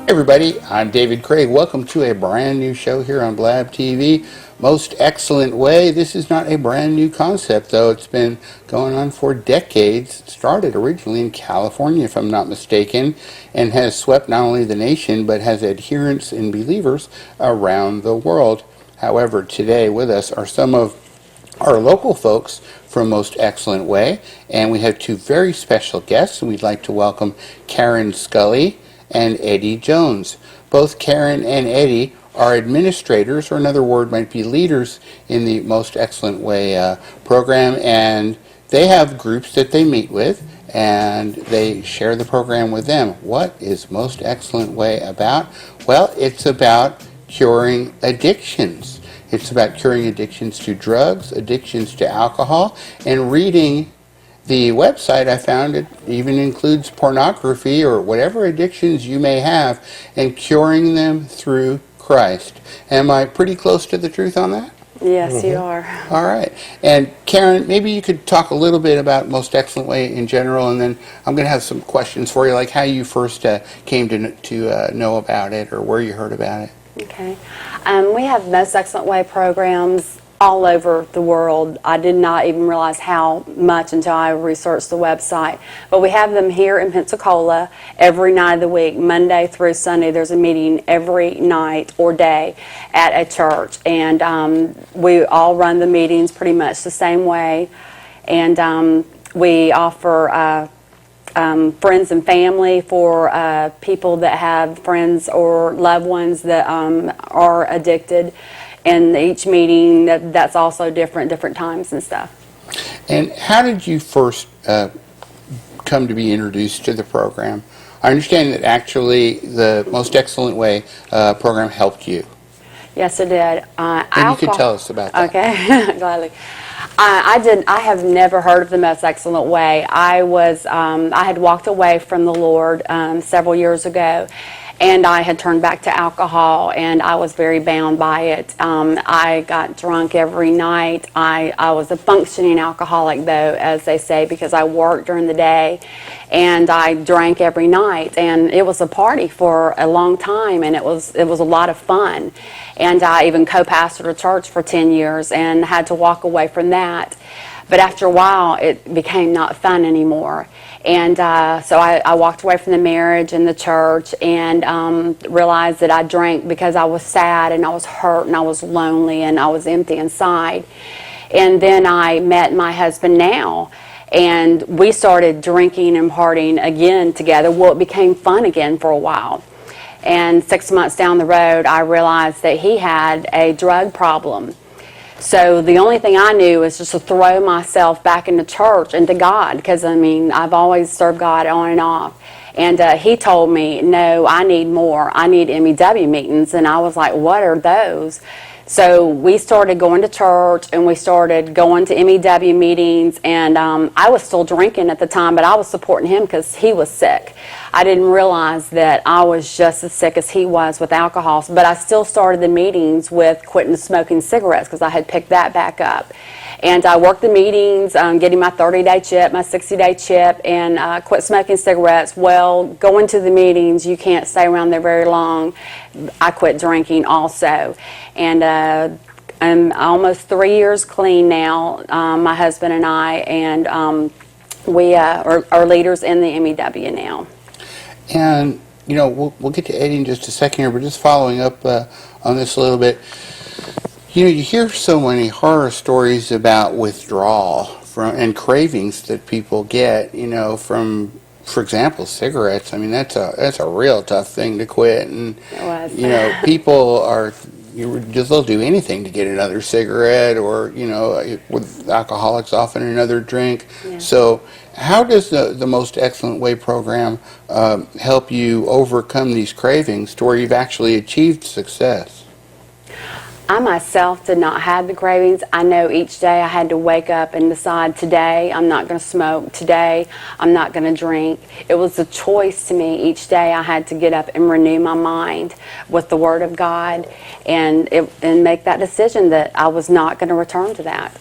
Everybody, I'm David Craig. Welcome to a brand new show here on Blab TV. Most Excellent Way. This is not a brand new concept, though. It's been going on for decades. It started originally in California, if I'm not mistaken, and has swept not only the nation, but has adherents and believers around the world. However, today with us are some of our local folks from Most Excellent Way, and we have two very special guests, and we'd like to welcome Karen Scully and Eddie Jones. Both Karen and Eddie are administrators, or another word might be leaders, in the Most Excellent Way program, and they have groups that they meet with, and they share the program with them. What is Most Excellent Way about? Well, it's about curing addictions. It's about curing addictions to drugs, addictions to alcohol, and reading the website, I found it even includes pornography or whatever addictions you may have, and curing them through Christ. Am I pretty close to the truth on that? Yes, you are. All right. And Karen, maybe you could talk a little bit about Most Excellent Way in general, and then I'm going to have some questions for you, like how you first came to know about it or where you heard about it. Okay. We have Most Excellent Way programs all over the world. I did not even realize how much until I researched the website. But we have them here in Pensacola every night of the week, Monday through Sunday. There's a meeting every night or day at a church. And we all run the meetings pretty much the same way. And we offer friends and family for people that have friends or loved ones that are addicted. And each meeting, that's also different times and stuff. And how did you first come to be introduced to the program? I understand that actually the Most Excellent Way program helped you. Yes, it did. And you could tell us about that. Okay, gladly. I have never heard of the Most Excellent Way. I had walked away from the Lord several years ago, and I had turned back to alcohol, and I was very bound by it. I got drunk every night. I was a functioning alcoholic, though, as they say, because I worked during the day, and I drank every night. And it was a party for a long time, and it was a lot of fun. And I even co-pastored a church for 10 years and had to walk away from that. But after a while, it became not fun anymore. And so I walked away from the marriage and the church, and realized that I drank because I was sad and I was hurt and I was lonely and I was empty inside. And then I met my husband now, and we started drinking and partying again together. Well, it became fun again for a while. And 6 months down the road, I realized that he had a drug problem. So the only thing I knew was just to throw myself back into church and to God, because, I mean, I've always served God on and off. And he told me, no, I need more. I need MEW meetings. And I was like, what are those? So we started going to church, and we started going to MEW meetings, and I was still drinking at the time, but I was supporting him because he was sick. I didn't realize that I was just as sick as he was with alcohol, but I still started the meetings with quitting smoking cigarettes because I had picked that back up. And I worked the meetings, getting my 30-day chip, my 60-day chip, and quit smoking cigarettes. Well, going to the meetings, you can't stay around there very long. I quit drinking also. And I'm almost 3 years clean now, my husband and I, and we are leaders in the MEW now. And, you know, we'll get to Eddie in just a second here, but just following up on this a little bit. You know, you hear so many horror stories about withdrawal and cravings that people get, you know, from, for example, cigarettes. I mean, that's a real tough thing to quit. And, you know, people they'll do anything to get another cigarette, or, you know, with alcoholics, often another drink. Yeah. So how does the Most Excellent Way program help you overcome these cravings to where you've actually achieved success? I myself did not have the cravings. I know each day I had to wake up and decide, today I'm not going to smoke, today I'm not going to drink. It was a choice to me. Each day I had to get up and renew my mind with the Word of God and make that decision that I was not going to return to that.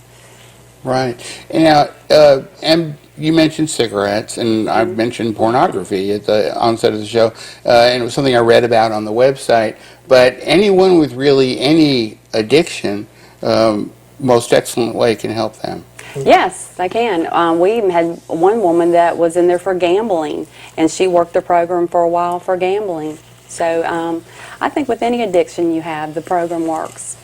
Right. And you mentioned cigarettes, and I mentioned pornography at the onset of the show, and it was something I read about on the website. But anyone with really any addiction, Most Excellent Way can help them. Yes, they can. We even had one woman that was in there for gambling, and she worked the program for a while for gambling. So I think with any addiction you have, the program works.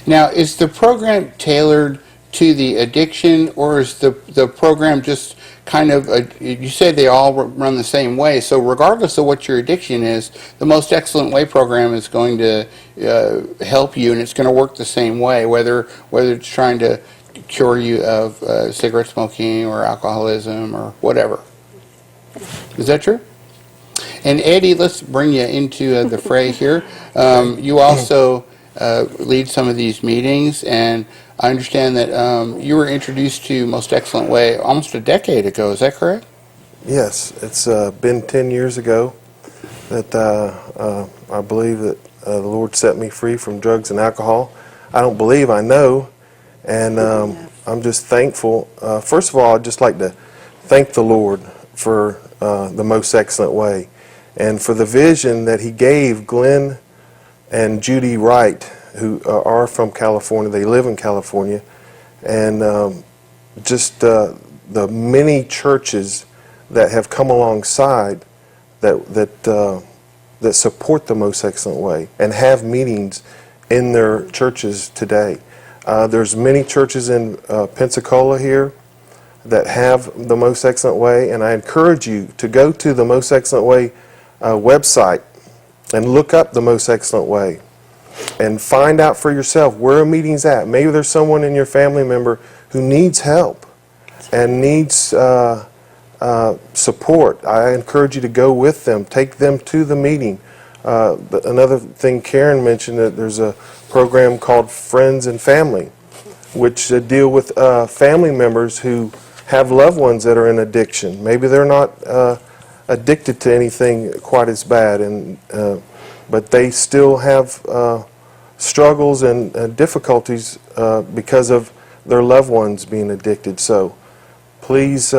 Now, is the program tailored to the addiction, or is the program just kind of, you said they all run the same way, so regardless of what your addiction is, the Most Excellent Way program is going to help you, and it's going to work the same way, whether it's trying to cure you of cigarette smoking or alcoholism or whatever. Is that true? And Eddie, let's bring you into the fray here. You also lead some of these meetings, and I understand that you were introduced to Most Excellent Way almost a decade ago. Is that correct? Yes, it's been 10 years ago that I believe that the Lord set me free from drugs and alcohol. I don't believe, I know, and I'm just thankful. First of all, I'd just like to thank the Lord for the Most Excellent Way and for the vision that He gave Glenn and Judy Wright, who are from California. They live in California, and just the many churches that have come alongside that support the Most Excellent Way and have meetings in their churches today. There's many churches in Pensacola here that have the Most Excellent Way, and I encourage you to go to the Most Excellent Way website and look up the Most Excellent Way and find out for yourself where a meeting's at. Maybe there's someone in your family member who needs help and needs support. I encourage you to go with them, take them to the meeting. But another thing Karen mentioned, that there's a program called Friends and Family, which deal with family members who have loved ones that are in addiction. Maybe they're not addicted to anything quite as bad, but they still have struggles and difficulties because of their loved ones being addicted. So please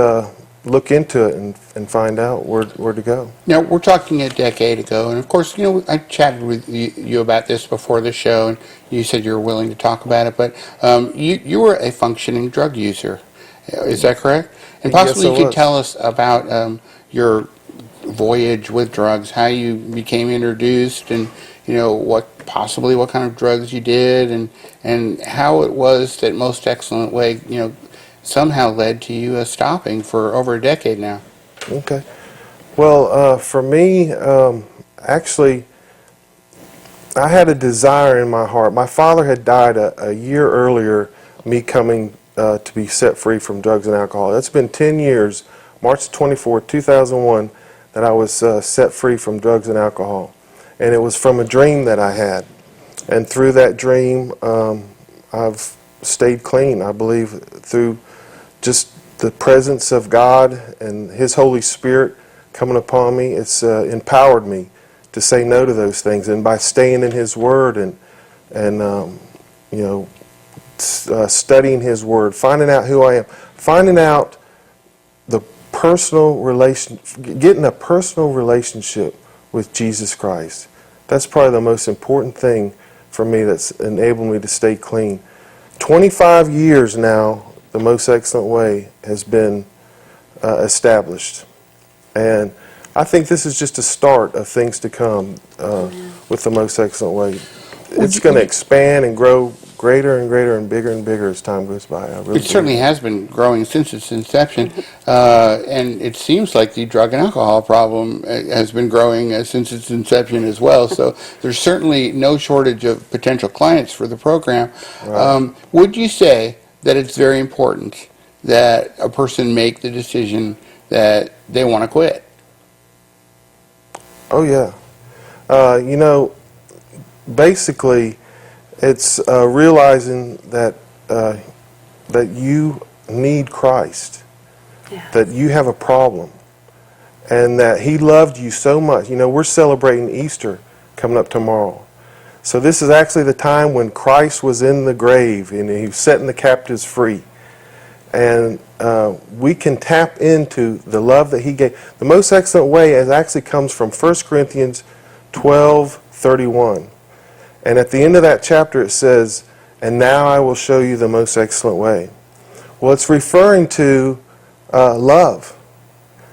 look into it and find out where to go. Now, we're talking a decade ago, and of course, I chatted with you about this before the show, and you said you were willing to talk about it, but you were a functioning drug user. Is that correct? And possibly Yes, I you could was. tell us about your voyage with drugs, how you became introduced, and what kind of drugs you did, and how it was that Most Excellent Way somehow led to you stopping for over a decade now. Okay. Well, for me, actually, I had a desire in my heart. My father had died a year earlier, me coming to be set free from drugs and alcohol. It's been 10 years, March 24, 2001, that I was set free from drugs and alcohol. And it was from a dream that I had. And through that dream, I've stayed clean, I believe, through just the presence of God and His Holy Spirit coming upon me. It's empowered me to say no to those things. And by staying in His Word and studying His Word, finding out who I am, finding out the personal relation, getting a personal relationship with Jesus Christ. That's probably the most important thing for me that's enabled me to stay clean. 25 years now, the Most Excellent Way has been established. And I think this is just a start of things to come with the Most Excellent Way. It's going to expand and grow greater and greater and bigger as time goes by. I really It certainly has been growing since its inception, and it seems like the drug and alcohol problem has been growing since its inception as well. So there's certainly no shortage of potential clients for the program. Right. Would you say that it's very important that a person make the decision that they want to quit? Oh, yeah. Basically, it's realizing that that you need Christ, that you have a problem, and that He loved you so much. We're celebrating Easter coming up tomorrow. So this is actually the time when Christ was in the grave and He was setting the captives free. And we can tap into the love that he gave. The most excellent way actually comes from 1 Corinthians 12:31. And at the end of that chapter it says, "And now I will show you the most excellent way." Well, it's referring to love.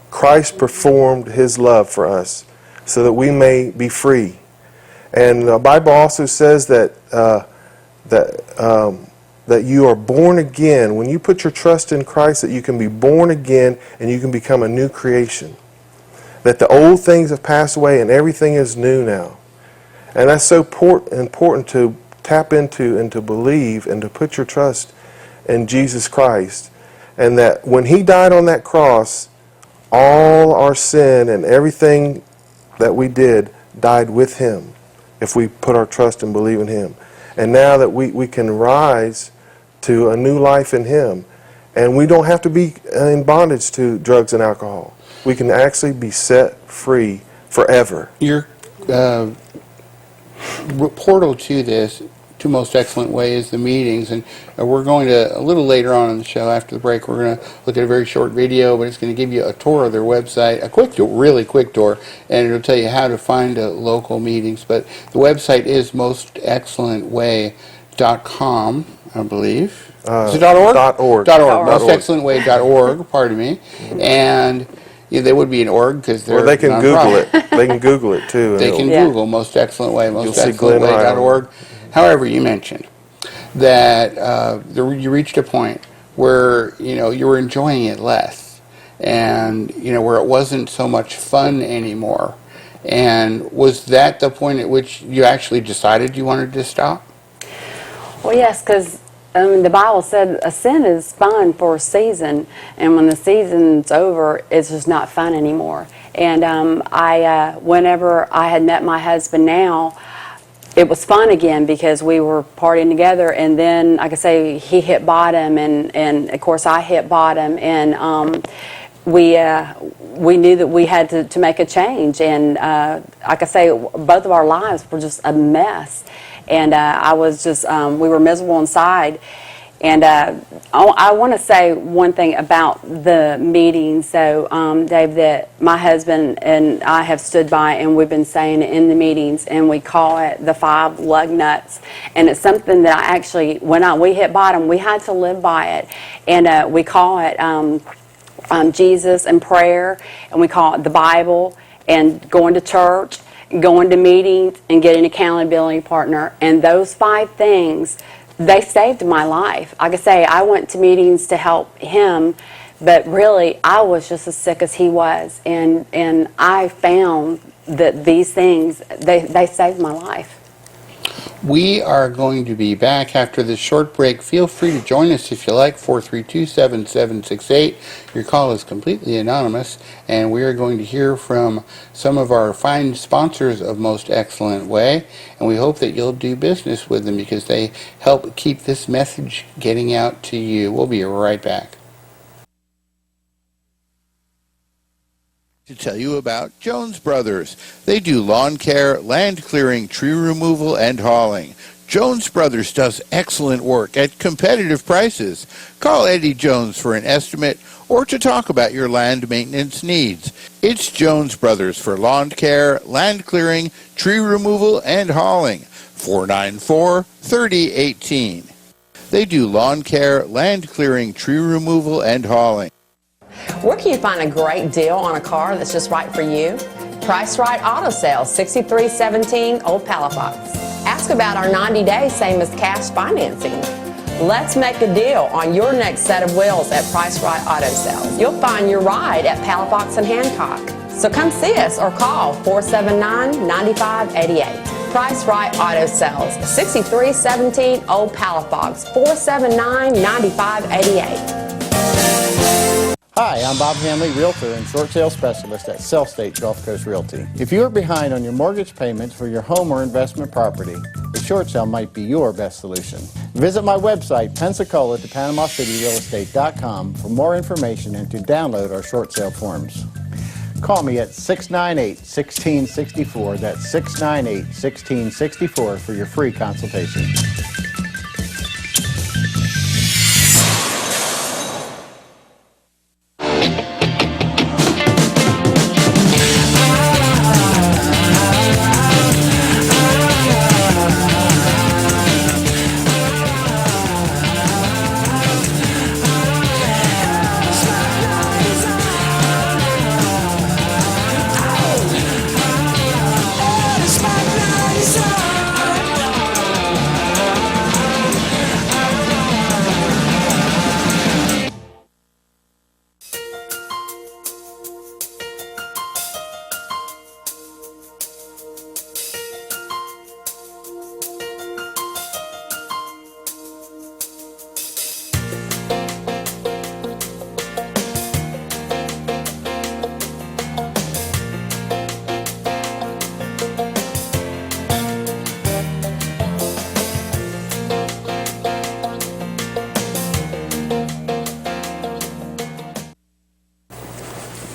Christ performed his love for us so that we may be free. And the Bible also says that that you are born again. When you put your trust in Christ, that you can be born again and you can become a new creation. That the old things have passed away and everything is new now. And that's so important to tap into and to believe and to put your trust in Jesus Christ. And that when he died on that cross, all our sin and everything that we did died with him if we put our trust and believe in him. And now that we can rise to a new life in him, and we don't have to be in bondage to drugs and alcohol. We can actually be set free forever. Your portal to this, to Most Excellent Way, is the meetings, and we're going to, a little later on in the show after the break, we're going to look at a very short video, but it's going to give you a tour of their website, a quick tour, really quick tour, and it'll tell you how to find local meetings. But the website is mostexcellentway.com, I believe. Is it .org? .org. Mostexcellentway.org, pardon me. And yeah, they would be an org because they're Well, they can Google it. They can Google it too. They can Google Most Excellent Way, see Glenn Ryan. mostexcellentway.org. However, you mentioned that you reached a point where you were enjoying it less, and where it wasn't so much fun anymore. And was that the point at which you actually decided you wanted to stop? Well, yes, because the Bible said a sin is fun for a season, and when the season's over, it's just not fun anymore. And whenever I had met my husband now, it was fun again because we were partying together, and then, like I say, he hit bottom, and of course I hit bottom, and we knew that we had to make a change, and like I say, both of our lives were just a mess. And I was just, we were miserable inside. And I want to say one thing about the meeting. So, Dave, that my husband and I have stood by, and we've been saying it in the meetings, and we call it the 5 lug nuts. And it's something that I actually, when we hit bottom, we had to live by it. And we call it Jesus and prayer, and we call it the Bible, and going to church, going to meetings, and getting an accountability partner. And those 5 things, they saved my life. Like I say, I went to meetings to help him, but really I was just as sick as he was. And I found that these things, they saved my life. We are going to be back after this short break. Feel free to join us if you like, 432-7768. Your call is completely anonymous, and we are going to hear from some of our fine sponsors of Most Excellent Way, and we hope that you'll do business with them because they help keep this message getting out to you. We'll be right back. To tell you about Jones Brothers. They do lawn care, land clearing, tree removal, and hauling. Jones Brothers does excellent work at competitive prices. Call Eddie Jones for an estimate or to talk about your land maintenance needs. It's Jones Brothers for lawn care, land clearing, tree removal, and hauling. 494-3018. They do lawn care, land clearing, tree removal, and hauling. Where can you find a great deal on a car that's just right for you? Price Right Auto Sales, 6317 Old Palafox. Ask about our 90-day same as cash financing. Let's make a deal on your next set of wheels at Price Right Auto Sales. You'll find your ride at Palafox and Hancock. So come see us or call 479-9588. Price Right Auto Sales, 6317 Old Palafox, 479-9588. Hi, I'm Bob Hanley, Realtor and Short Sale Specialist at Self State Gulf Coast Realty. If you are behind on your mortgage payments for your home or investment property, the short sale might be your best solution. Visit my website, Pensacola to PanamaCityRealEstate.com for more information and to download our short sale forms. Call me at 698-1664. That's 698-1664 for your free consultation.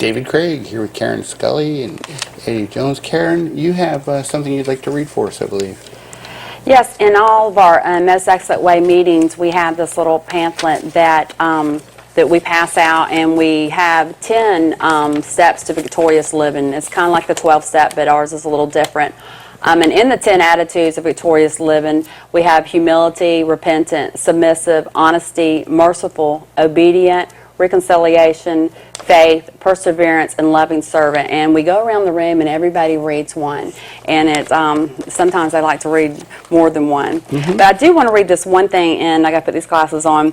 David Craig here with Karen Scully and Eddie Jones. Karen, you have something you'd like to read for us, I believe. Yes, in all of our Most Excellent Way meetings, we have this little pamphlet that that we pass out, and we have 10 steps to victorious living. It's kind of like the 12-step, but ours is a little different. And in the 10 attitudes of victorious living, we have humility, repentant, submissive, honesty, merciful, obedient, reconciliation, faith, perseverance, and loving servant. And we go around the room and everybody reads one. And it's sometimes I like to read more than one. But I do want to read this one thing, and I got to put these glasses on.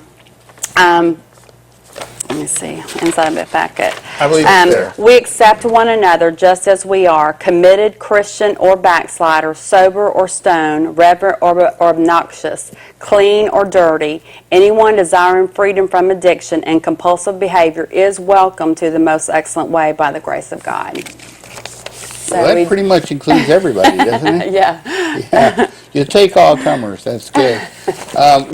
Let me see, inside of the packet. I believe it's there. We accept one another just as we are, committed, Christian or backslider, sober or stone, reverent or obnoxious, clean or dirty. Anyone desiring freedom from addiction and compulsive behavior is welcome to the Most Excellent Way by the grace of God. So Well, that pretty much includes everybody, doesn't it? yeah. You take all comers. That's good.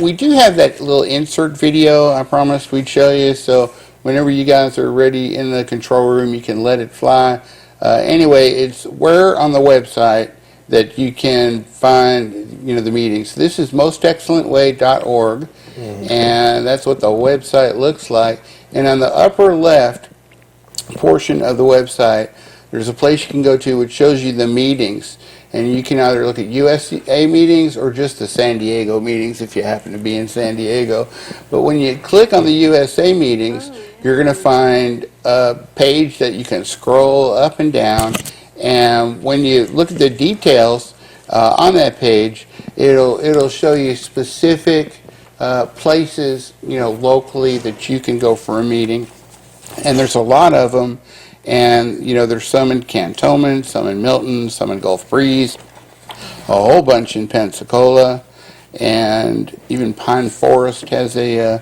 We do have that little insert video I promised we'd show you, so whenever you guys are ready in the control room, you can let it fly. Anyway, it's where on the website that you can find the meetings. This is mostexcellentway.org, and that's what the website looks like. And on the upper left portion of the website, there's a place you can go to which shows you the meetings, and you can either look at USA meetings or just the San Diego meetings if you happen to be in San Diego. But when you click on the USA meetings, you're going to find a page that you can scroll up and down, and when you look at the details on that page, it'll show you specific places locally that you can go for a meeting, and there's a lot of them. And, there's some in Cantonment, some in Milton, some in Gulf Breeze, a whole bunch in Pensacola, and even Pine Forest has a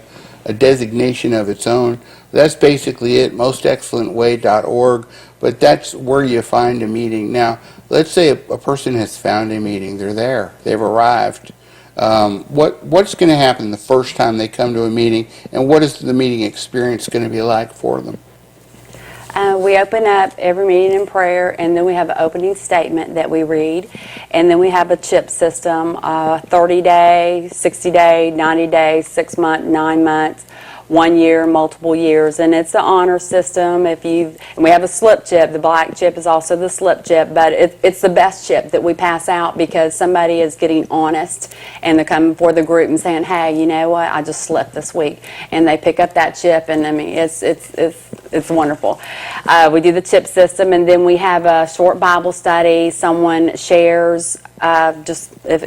designation of its own. That's basically it, mostexcellentway.org, but that's where you find a meeting. Now, let's say a person has found a meeting. They're there. They've arrived. What's going to happen the first time they come to a meeting, and what is the meeting experience going to be like for them? We open up every meeting in prayer, and then we have an opening statement that we read, and then we have a CHIP system, 30-day, 60-day, 90-day, 6-month, 9 months, 1 year, multiple years, and it's an honor system. And we have a slip chip. The black chip is also the slip chip, but it's the best chip that we pass out because somebody is getting honest, and they're coming before the group and saying, "Hey, you know what? I just slipped this week," and they pick up that chip, and I mean, it's wonderful. We do the chip system, and then we have a short Bible study. Someone shares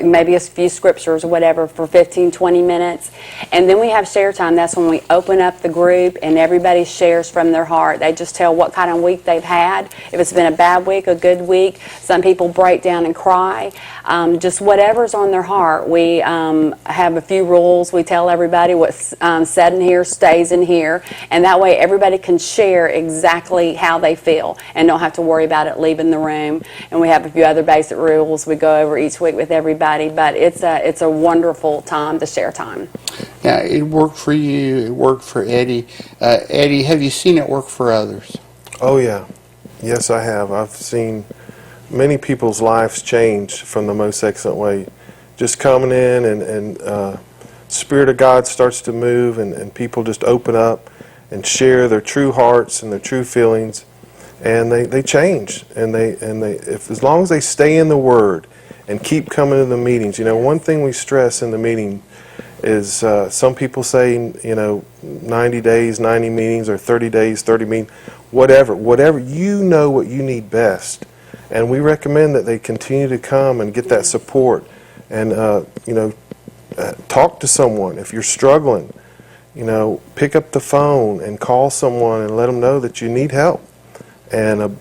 maybe a few scriptures or whatever for 15, 20 minutes. And then we have share time. That's when we open up the group and everybody shares from their heart. They just tell what kind of week they've had. If it's been a bad week, a good week. Some people break down and cry. Just whatever's on their heart. We have a few rules. We tell everybody what's said in here stays in here. And that way everybody can share exactly how they feel and don't have to worry about it leaving the room. And we have a few other basic rules we go over each week with everybody, but it's a wonderful time, the share time. Now, it worked for you, it worked for Eddie. Eddie, have you seen it work for others? Oh, yeah. Yes, I have. I've seen many people's lives change from the Most Excellent Way. Just coming in and Spirit of God starts to move, and people just open up and share their true hearts and their true feelings, and they change. And as long as they stay in the Word and keep coming to the meetings. One thing we stress in the meeting is some people say, 90 days, 90 meetings, or 30 days, 30 meetings, whatever, what you need best. And we recommend that they continue to come and get that support and, talk to someone. If you're struggling, pick up the phone and call someone and let them know that you need help. And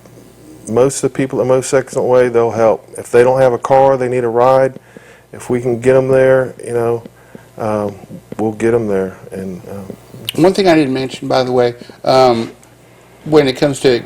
most of the people at Most Excellent Way, they'll help. If they don't have a car, they need a ride. If we can get them there, we'll get them there. And one thing I didn't mention, by the way, when it comes to,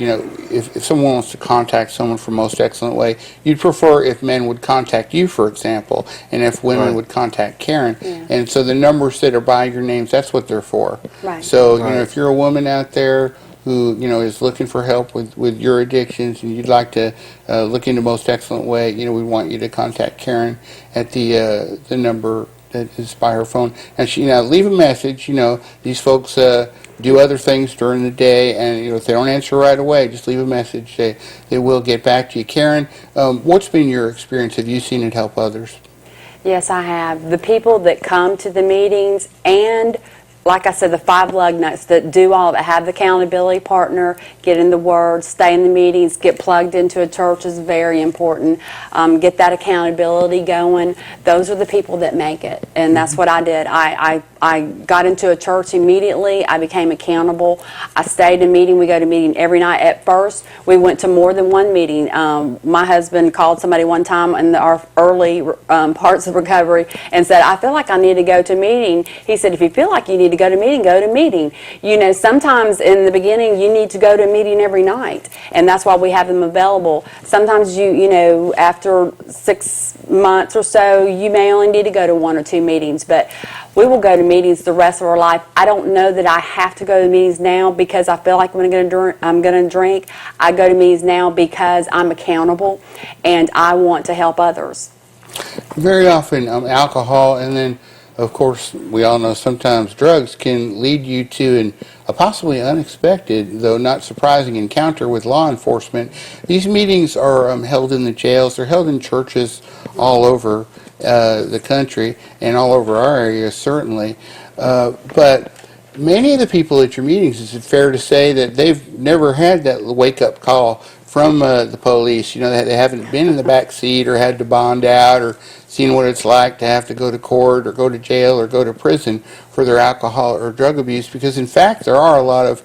if someone wants to contact someone from Most Excellent Way, you'd prefer if men would contact you, for example, and if women would contact Karen. Yeah. And so the numbers that are by your names, that's what they're for. Right. So, if you're a woman out there who is looking for help with your addictions, and you'd like to look into Most Excellent Way, we want you to contact Karen at the number that is by her phone. And she leave a message. These folks do other things during the day, and if they don't answer right away, just leave a message. They will get back to you. Karen, what's been your experience? Have you seen it help others? Yes, I have. The people that come to the meetings, and like I said, the 5 lug nuts that do all that, have the accountability partner, get in the Word, stay in the meetings, get plugged into a church is very important. Get that accountability going. Those are the people that make it, and that's what I did. I got into a church immediately. I became accountable. I stayed in meeting. We go to meeting every night. At first, we went to more than one meeting. My husband called somebody one time in our early parts of recovery and said, I feel like I need to go to a meeting. He said, if you feel like you need to go to meeting, go to meeting. Sometimes in the beginning, you need to go to a meeting every night, and that's why we have them available. Sometimes after 6 months or so, you may only need to go to 1 or 2 meetings, but we will go to meetings the rest of our life. I don't know that I have to go to meetings now because I feel like I'm going to drink. I go to meetings now because I'm accountable and I want to help others. Very often, alcohol, and then, of course, we all know sometimes drugs can lead you to a possibly unexpected, though not surprising, encounter with law enforcement. These meetings are held in the jails. They're held in churches all over the country and all over our area, certainly. But many of the people at your meetings, is it fair to say that they've never had that wake-up call from the police? They haven't been in the back seat or had to bond out or seen what it's like to have to go to court or go to jail or go to prison for their alcohol or drug abuse, because in fact there are a lot of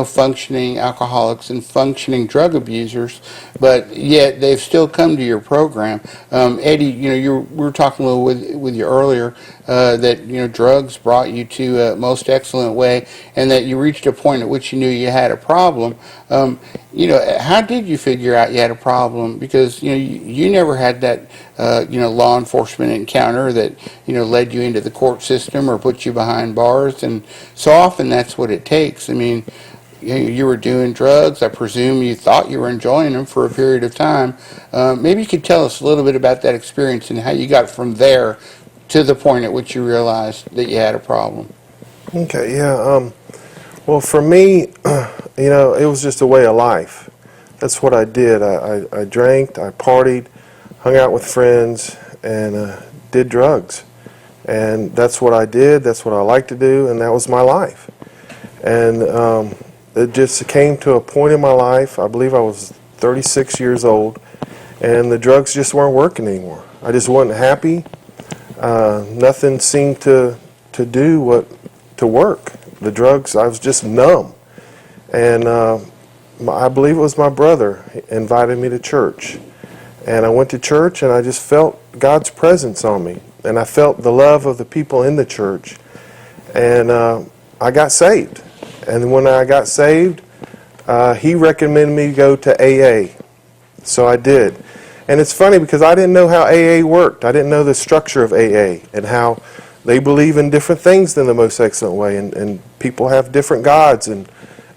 functioning alcoholics and functioning drug abusers, but yet they've still come to your program. Eddie, we were talking a little with you earlier that drugs brought you to Most Excellent Way, and that you reached a point at which you knew you had a problem. How did you figure out you had a problem? Because you never had that law enforcement encounter that led you into the court system or put you behind bars, and so often that's what it takes. I mean, you were doing drugs. I presume you thought you were enjoying them for a period of time. Maybe you could tell us a little bit about that experience and how you got from there to the point at which you realized that you had a problem. Okay, yeah. Well, for me, it was just a way of life. That's what I did. I drank, I partied, hung out with friends, and did drugs. And that's what I did. That's what I like to do, and that was my life. And it just came to a point in my life, I believe I was 36 years old, and the drugs just weren't working anymore. I just wasn't happy. Nothing seemed to work. The drugs, I was just numb. And I believe it was my brother invited me to church. And I went to church, and I just felt God's presence on me. And I felt the love of the people in the church. And I got saved. And when I got saved, he recommended me to go to AA. So I did. And it's funny because I didn't know how AA worked. I didn't know the structure of AA and how they believe in different things than the Most Excellent Way. And people have different gods. And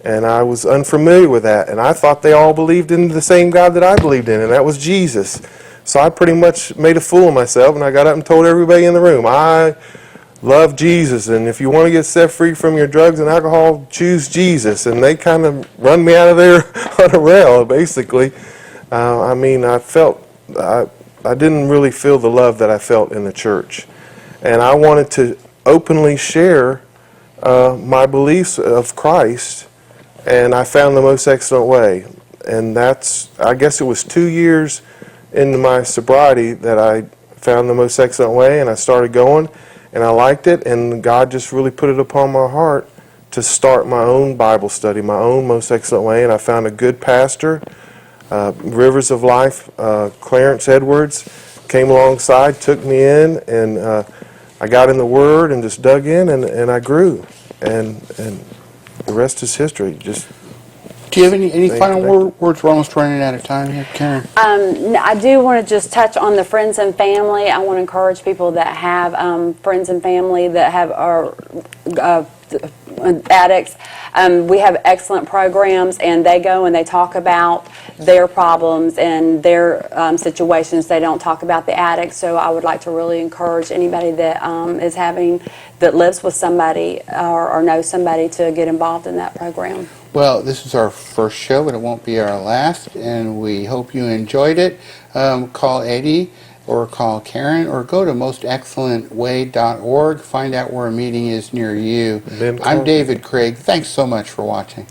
I was unfamiliar with that. And I thought they all believed in the same God that I believed in, and that was Jesus. So I pretty much made a fool of myself, and I got up and told everybody in the room, I love Jesus, and if you want to get set free from your drugs and alcohol, choose Jesus. And they kind of run me out of there on a rail, basically. I didn't really feel the love that I felt in the church. And I wanted to openly share my beliefs of Christ, and I found the Most Excellent Way. And I guess it was 2 years into my sobriety that I found the Most Excellent Way, and I started going, and I liked it, and God just really put it upon my heart to start my own Bible study, my own Most Excellent Way, and I found a good pastor, Rivers of Life, Clarence Edwards, came alongside, took me in, and I got in the Word and just dug in, and I grew, and the rest is history. Just do you have any final words? We're almost running out of time here, Karen. I do want to just touch on the friends and family. I want to encourage people that have friends and family that have addicts. We have excellent programs, and they go and they talk about their problems and their situations. They don't talk about the addicts. So I would like to really encourage anybody that that lives with somebody or knows somebody to get involved in that program. Well, this is our first show, but it won't be our last, and we hope you enjoyed it. Call Eddie or call Karen or go to mostexcellentway.org. Find out where a meeting is near you. Then I'm call- David Craig. Thanks so much for watching.